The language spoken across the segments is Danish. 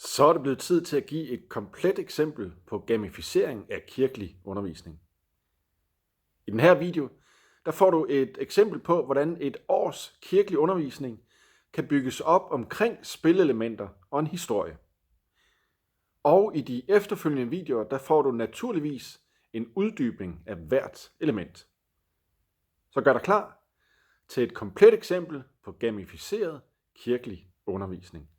Så er det blevet tid til at give et komplet eksempel på gamificering af kirkelig undervisning. I den her video, der får du et eksempel på, hvordan et års kirkelig undervisning kan bygges op omkring spilelementer og en historie. Og i de efterfølgende videoer, der får du naturligvis en uddybning af hvert element. Så gør dig klar til et komplet eksempel på gamificeret kirkelig undervisning.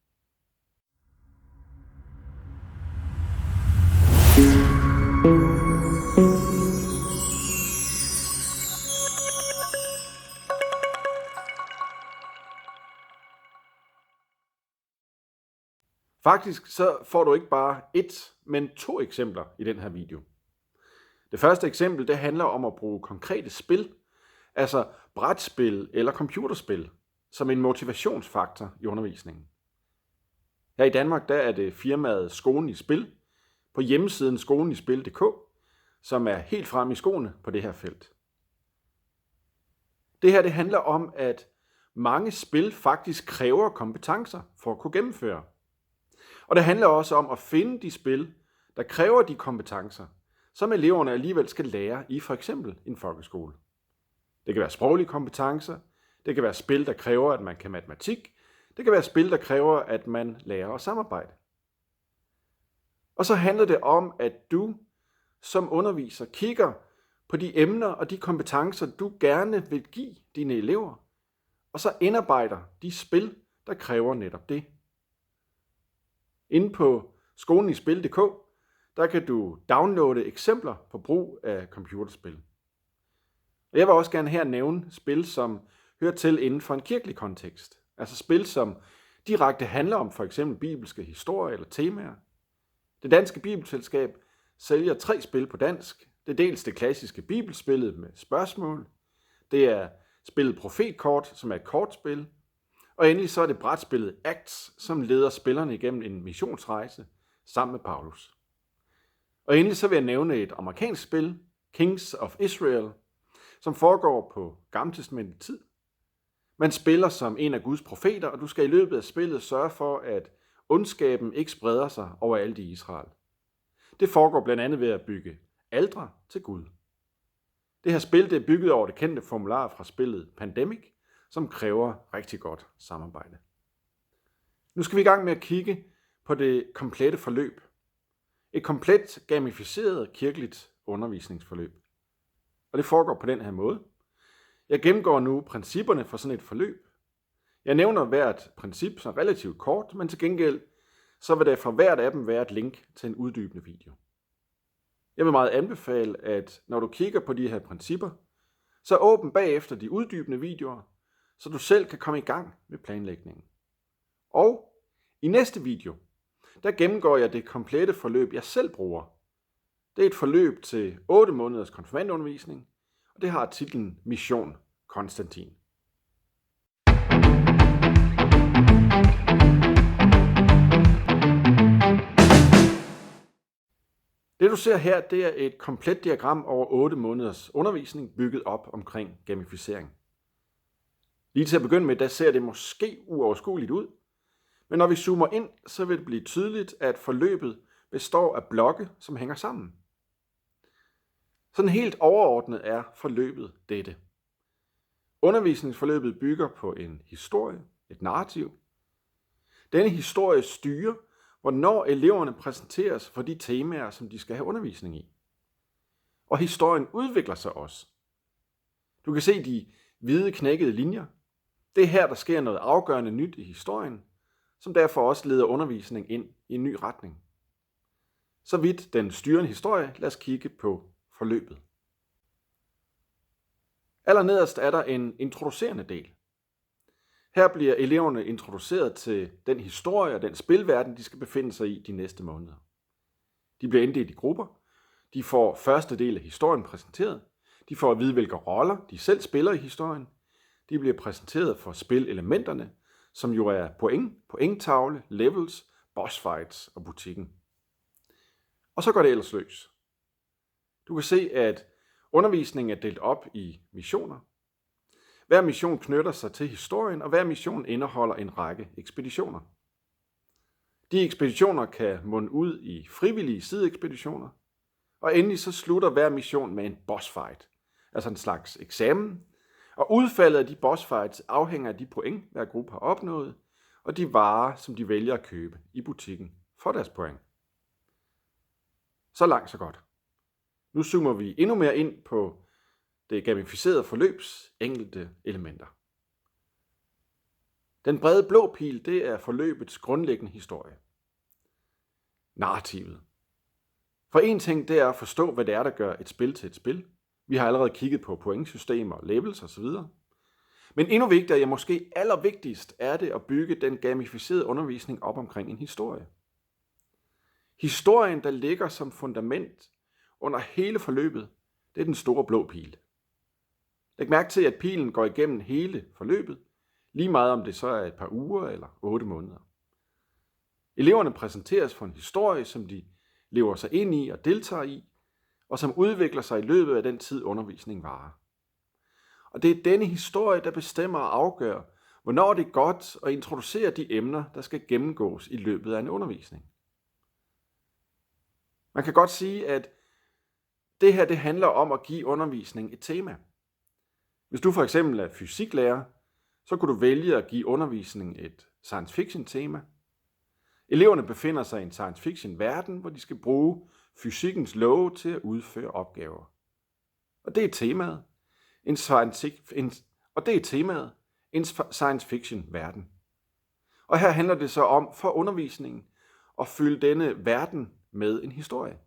Faktisk så får du ikke bare ét, men 2 eksempler i den her video. Det første eksempel, det handler om at bruge konkrete spil, altså brætspil eller computerspil, som en motivationsfaktor i undervisningen. Her i Danmark, der er det firmaet Skolen i Spil på hjemmesiden skolenispil.dk, som er helt fremme i skoene på det her felt. Det her, det handler om, at mange spil faktisk kræver kompetencer for at kunne gennemføre. Og det handler også om at finde de spil, der kræver de kompetencer, som eleverne alligevel skal lære i for eksempel en folkeskole. Det kan være sproglige kompetencer, det kan være spil, der kræver, at man kan matematik, det kan være spil, der kræver, at man lærer at samarbejde. Og så handler det om, at du som underviser kigger på de emner og de kompetencer, du gerne vil give dine elever, og så indarbejder de spil, der kræver netop det. Inde på skolenispil.dk, der kan du downloade eksempler på brug af computerspil. Og jeg vil også gerne her nævne spil, som hører til inden for en kirkelig kontekst. Altså spil, som direkte handler om for eksempel bibelske historier eller temaer. Det Danske Bibelselskab sælger 3 spil på dansk. Det er dels det klassiske bibelspillet med spørgsmål. Det er spillet Profetkort, som er et kortspil. Og endelig så er det brætspillet Acts, som leder spillerne igennem en missionsrejse sammen med Paulus. Og endelig så vil jeg nævne et amerikansk spil, Kings of Israel, som foregår på Gammeltestamentet tid. Man spiller som en af Guds profeter, og du skal i løbet af spillet sørge for, at ondskaben ikke spreder sig over alt i Israel. Det foregår blandt andet ved at bygge altre til Gud. Det her spil det er bygget over det kendte formular fra spillet Pandemic, som kræver rigtig godt samarbejde. Nu skal vi i gang med at kigge på det komplette forløb. Et komplet gamificeret kirkeligt undervisningsforløb. Og det foregår på den her måde. Jeg gennemgår nu principperne for sådan et forløb. Jeg nævner hvert princip så relativt kort, men til gengæld så vil der for hvert af dem være et link til en uddybende video. Jeg vil meget anbefale, at når du kigger på de her principper, så åbn bagefter de uddybende videoer, så du selv kan komme i gang med planlægningen. Og i næste video, der gennemgår jeg det komplette forløb, jeg selv bruger. Det er et forløb til 8 måneders konfirmandundervisning, og det har titlen Mission Konstantin. Det du ser her, det er et komplet diagram over 8 måneders undervisning bygget op omkring gamificering. Lige til at begynde med, der ser det måske uoverskueligt ud, men når vi zoomer ind, så vil det blive tydeligt, at forløbet består af blokke, som hænger sammen. Sådan helt overordnet er forløbet dette. Undervisningsforløbet bygger på en historie, et narrativ. Denne historie styrer, hvornår eleverne præsenteres for de temaer, som de skal have undervisning i. Og historien udvikler sig også. Du kan se de hvide knækkede linjer. Det er her, der sker noget afgørende nyt i historien, som derfor også leder undervisningen ind i en ny retning. Så vidt den styrende historie, lad os kigge på forløbet. Allernederst er der en introducerende del. Her bliver eleverne introduceret til den historie og den spilverden, de skal befinde sig i de næste måneder. De bliver inddelt i grupper. De får første del af historien præsenteret. De får at vide, hvilke roller de selv spiller i historien. De bliver præsenteret for spilelementerne, som jo er pointtavle, levels, boss fights og butikken. Og så går det ellers løs. Du kan se, at undervisningen er delt op i missioner. Hver mission knytter sig til historien, og hver mission indeholder en række ekspeditioner. De ekspeditioner kan munde ud i frivillige sideekspeditioner, og endelig så slutter hver mission med en bossfight, altså en slags eksamen, og udfaldet af de bossfights afhænger af de point, hver gruppe har opnået, og de varer, som de vælger at købe i butikken for deres point. Så langt, så godt. Nu zoomer vi endnu mere ind på det gamificerede forløbs enkelte elementer. Den brede blå pil, det er forløbets grundlæggende historie. Narrativet. For en ting, det er at forstå, hvad det er, der gør et spil til et spil. Vi har allerede kigget på pointsystemer, levels osv. Men endnu vigtigere, ja måske allervigtigst, er det at bygge den gamificerede undervisning op omkring en historie. Historien, der ligger som fundament under hele forløbet, det er den store blå pil. Læg mærke til, at pilen går igennem hele forløbet, lige meget om det så er et par uger eller 8 måneder. Eleverne præsenteres for en historie, som de lever sig ind i og deltager i, og som udvikler sig i løbet af den tid, undervisningen varer. Og det er denne historie, der bestemmer og afgør, hvornår det er godt at introducere de emner, der skal gennemgås i løbet af en undervisning. Man kan godt sige, at det her det handler om at give undervisning et tema. Hvis du for eksempel er fysiklærer, så kunne du vælge at give undervisningen et science fiction tema. Eleverne befinder sig i en science fiction verden, hvor de skal bruge fysikkens love til at udføre opgaver. Og det er temaet. En science fiction verden. Og her handler det så om for undervisningen at fylde denne verden med en historie.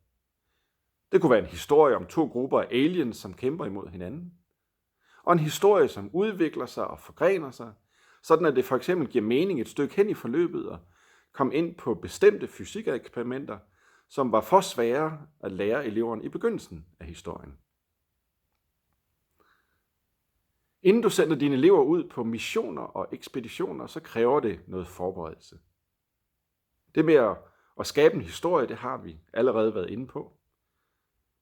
Det kunne være en historie om 2 grupper af aliens, som kæmper imod hinanden. Og en historie, som udvikler sig og forgrener sig, sådan at det for eksempel giver mening et stykke hen i forløbet og komme ind på bestemte fysikeksperimenter, som var for svære at lære eleverne i begyndelsen af historien. Inden du sender dine elever ud på missioner og ekspeditioner, så kræver det noget forberedelse. Det med at skabe en historie, det har vi allerede været inde på.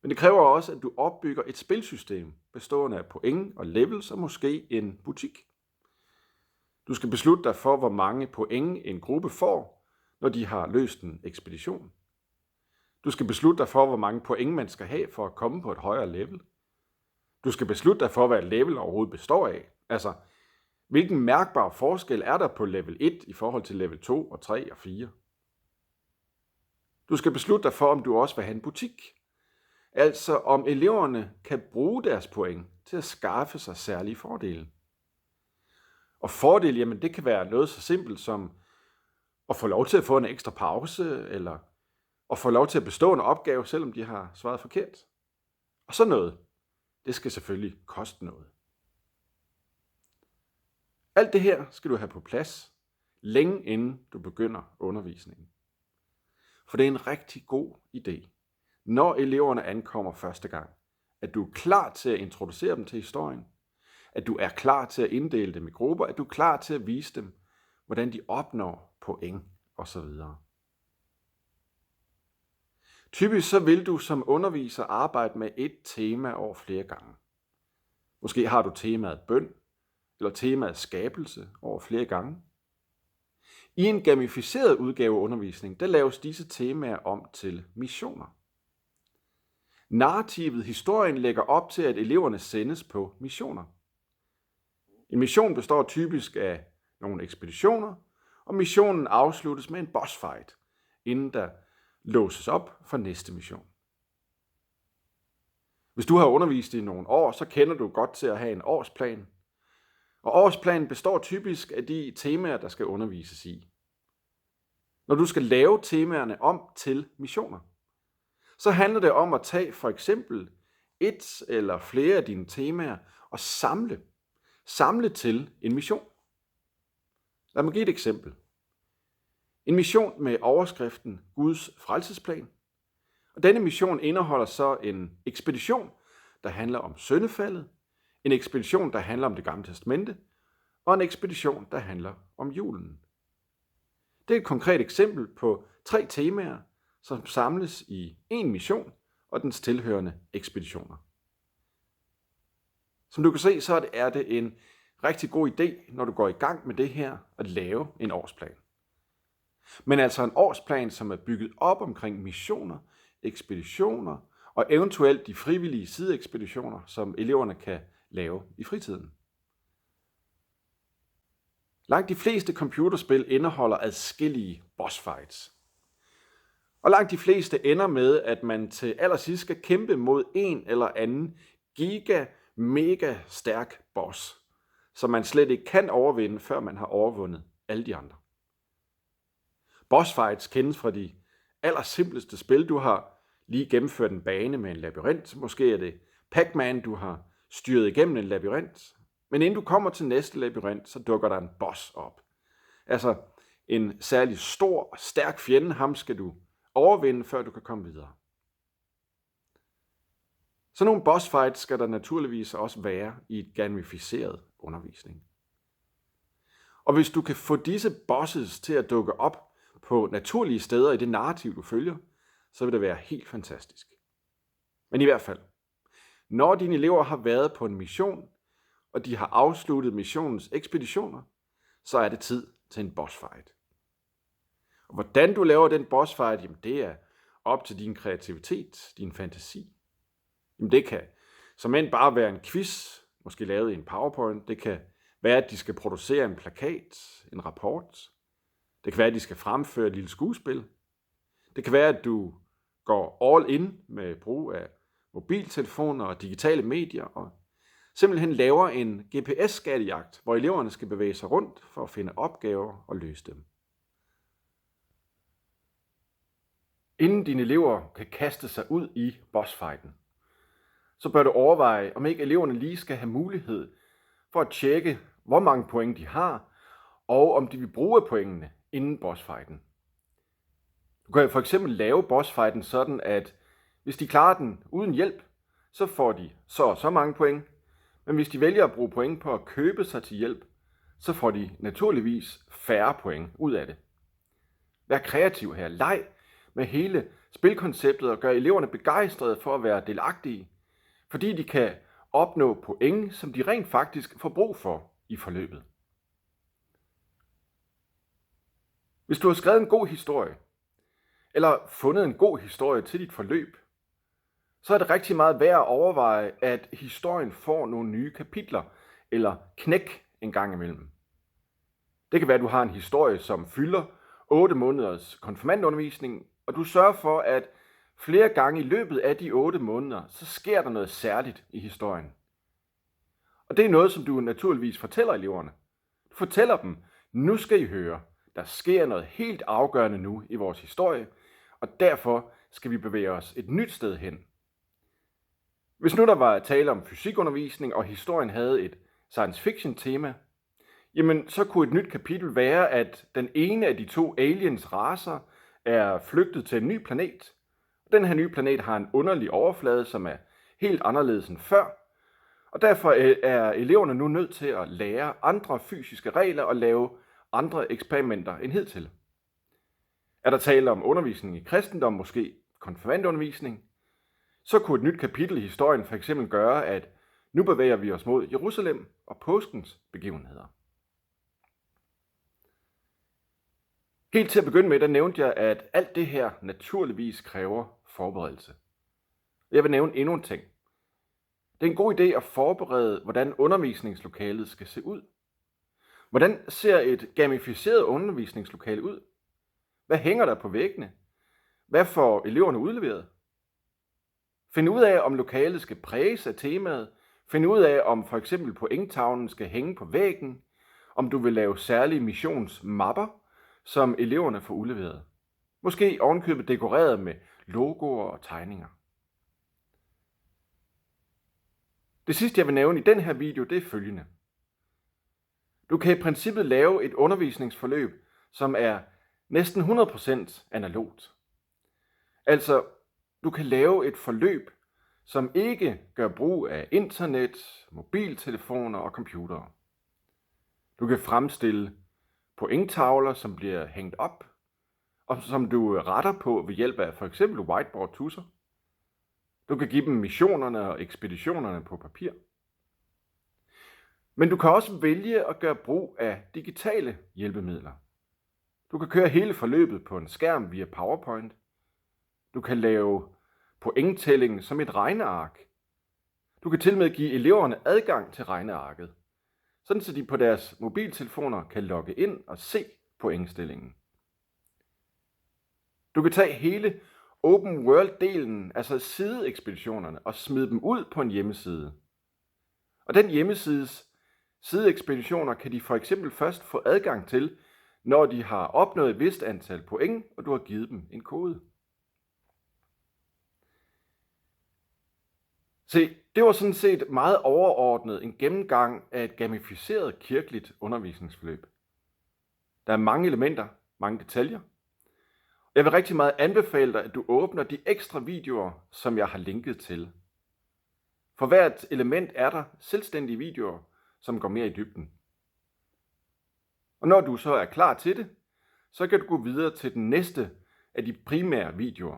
Men det kræver også, at du opbygger et spilsystem bestående af point og levels og måske en butik. Du skal beslutte dig for, hvor mange point en gruppe får, når de har løst en ekspedition. Du skal beslutte dig for, hvor mange point man skal have for at komme på et højere level. Du skal beslutte dig for, hvad et level overhovedet består af. Altså, hvilken mærkbar forskel er der på level 1 i forhold til level 2 og 3 og 4. Du skal beslutte dig for, om du også vil have en butik. Altså om eleverne kan bruge deres point til at skaffe sig særlige fordele. Og fordele, jamen det kan være noget så simpelt som at få lov til at få en ekstra pause, eller at få lov til at bestå en opgave, selvom de har svaret forkert. Og sådan noget, det skal selvfølgelig koste noget. Alt det her skal du have på plads, længe inden du begynder undervisningen. For det er en rigtig god idé, når eleverne ankommer første gang, at du er klar til at introducere dem til historien, at du er klar til at inddele dem i grupper, at du er klar til at vise dem, hvordan de opnår point osv. Typisk så vil du som underviser arbejde med et tema over flere gange. Måske har du temaet bøn, eller temaet skabelse over flere gange. I en gamificeret udgave af undervisning, der laves disse temaer om til missioner. Narrativet, historien, lægger op til, at eleverne sendes på missioner. En mission består typisk af nogle ekspeditioner, og missionen afsluttes med en bossfight, inden der låses op for næste mission. Hvis du har undervist i nogle år, så kender du godt til at have en årsplan. Og årsplanen består typisk af de temaer, der skal undervises i. Når du skal lave temaerne om til missioner, så handler det om at tage for eksempel et eller flere af dine temaer og samle til en mission. Lad mig give et eksempel. En mission med overskriften Guds frelsesplan. Og denne mission indeholder så en ekspedition, der handler om syndefaldet, en ekspedition, der handler om det gamle testamente, og en ekspedition, der handler om julen. Det er et konkret eksempel på 3 temaer, som samles i en mission og dens tilhørende ekspeditioner. Som du kan se, så er det en rigtig god idé, når du går i gang med det her, at lave en årsplan. Men altså en årsplan, som er bygget op omkring missioner, ekspeditioner og eventuelt de frivillige sideekspeditioner, som eleverne kan lave i fritiden. Langt de fleste computerspil indeholder adskillige boss fights. Og langt de fleste ender med, at man til allersidst skal kæmpe mod en eller anden mega stærk boss, som man slet ikke kan overvinde, før man har overvundet alle de andre. Boss fights kendes fra de allersimpleste spil. Du har lige gennemført en bane med en labyrint. Måske er det Pac-Man, du har styret igennem en labyrint. Men inden du kommer til næste labyrint, så dukker der en boss op. Altså en særlig stor og stærk fjende, ham skal du overvinde, før du kan komme videre. Så nogle boss fights skal der naturligvis også være i et gamificeret undervisning. Og hvis du kan få disse bosses til at dukke op på naturlige steder i det narrativ, du følger, så vil det være helt fantastisk. Men i hvert fald, når dine elever har været på en mission, og de har afsluttet missionens ekspeditioner, så er det tid til en boss fight. Og hvordan du laver den boss fight, jamen det er op til din kreativitet, din fantasi. Jamen det kan såmænd bare være en quiz, måske lavet i en PowerPoint. Det kan være, at de skal producere en plakat, en rapport. Det kan være, at de skal fremføre et lille skuespil. Det kan være, at du går all in med brug af mobiltelefoner og digitale medier og simpelthen laver en GPS-skattejagt, hvor eleverne skal bevæge sig rundt for at finde opgaver og løse dem. Inden dine elever kan kaste sig ud i bossfighten, så bør du overveje, om ikke eleverne lige skal have mulighed for at tjekke, hvor mange point de har, og om de vil bruge pointene inden bossfighten. Du kan for eksempel lave bossfighten sådan, at hvis de klarer den uden hjælp, så får de så mange point. Men hvis de vælger at bruge point på at købe sig til hjælp, så får de naturligvis færre point ud af det. Vær kreativ her. Leg med hele spilkonceptet og gør eleverne begejstrede for at være delagtige, fordi de kan opnå point, som de rent faktisk får brug for i forløbet. Hvis du har skrevet en god historie, eller fundet en god historie til dit forløb, så er det rigtig meget værd at overveje, at historien får nogle nye kapitler eller knæk en gang imellem. Det kan være, at du har en historie, som fylder 8 måneders konfirmandundervisning, og du sørger for, at flere gange i løbet af de 8 måneder, så sker der noget særligt i historien. Og det er noget, som du naturligvis fortæller eleverne. Du fortæller dem, nu skal I høre, der sker noget helt afgørende nu i vores historie, og derfor skal vi bevæge os et nyt sted hen. Hvis nu der var tale om fysikundervisning, og historien havde et science fiction tema, jamen så kunne et nyt kapitel være, at den ene af de 2 aliens racer er flygtet til en ny planet. Den her nye planet har en underlig overflade, som er helt anderledes end før, og derfor er eleverne nu nødt til at lære andre fysiske regler og lave andre eksperimenter end hidtil. Er der tale om undervisning i kristendom, måske konfirmandundervisning, så kunne et nyt kapitel i historien for eksempel gøre, at nu bevæger vi os mod Jerusalem og påskens begivenheder. Helt til at begynde med, der nævnte jeg, at alt det her naturligvis kræver forberedelse. Jeg vil nævne endnu en ting. Det er en god idé at forberede, hvordan undervisningslokalet skal se ud. Hvordan ser et gamificeret undervisningslokale ud? Hvad hænger der på væggene? Hvad får eleverne udleveret? Find ud af, om lokalet skal præges af temaet. Find ud af, om for eksempel pointtavlen skal hænge på væggen. Om du vil lave særlige missionsmapper, som eleverne får udleveret. Måske ovenkøbet dekoreret med logoer og tegninger. Det sidste, jeg vil nævne i den her video, det er følgende. Du kan i princippet lave et undervisningsforløb, som er næsten 100% analogt. Altså, du kan lave et forløb, som ikke gør brug af internet, mobiltelefoner og computere. Du kan fremstille pointtavler, som bliver hængt op, og som du retter på ved hjælp af f.eks. whiteboard-tusser. Du kan give dem missionerne og ekspeditionerne på papir. Men du kan også vælge at gøre brug af digitale hjælpemidler. Du kan køre hele forløbet på en skærm via PowerPoint. Du kan lave pointtælling som et regneark. Du kan til og med give eleverne adgang til regnearket, sådan så de på deres mobiltelefoner kan logge ind og se pointstillingen. Du kan tage hele Open World-delen, altså sideekspeditionerne, og smide dem ud på en hjemmeside. Og den hjemmesides sideekspeditioner kan de for eksempel først få adgang til, når de har opnået et vist antal point, og du har givet dem en kode. Se, det var sådan set meget overordnet en gennemgang af et gamificeret kirkeligt undervisningsforløb. Der er mange elementer, mange detaljer. Jeg vil rigtig meget anbefale dig, at du åbner de ekstra videoer, som jeg har linket til. For hvert element er der selvstændige videoer, som går mere i dybden. Og når du så er klar til det, så kan du gå videre til den næste af de primære videoer.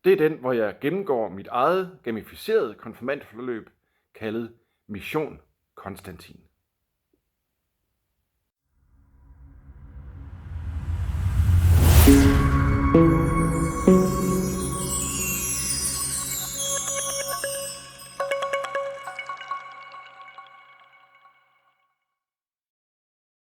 Det er den, hvor jeg gennemgår mit eget gamificerede konfirmandforløb, kaldet Mission Konstantin.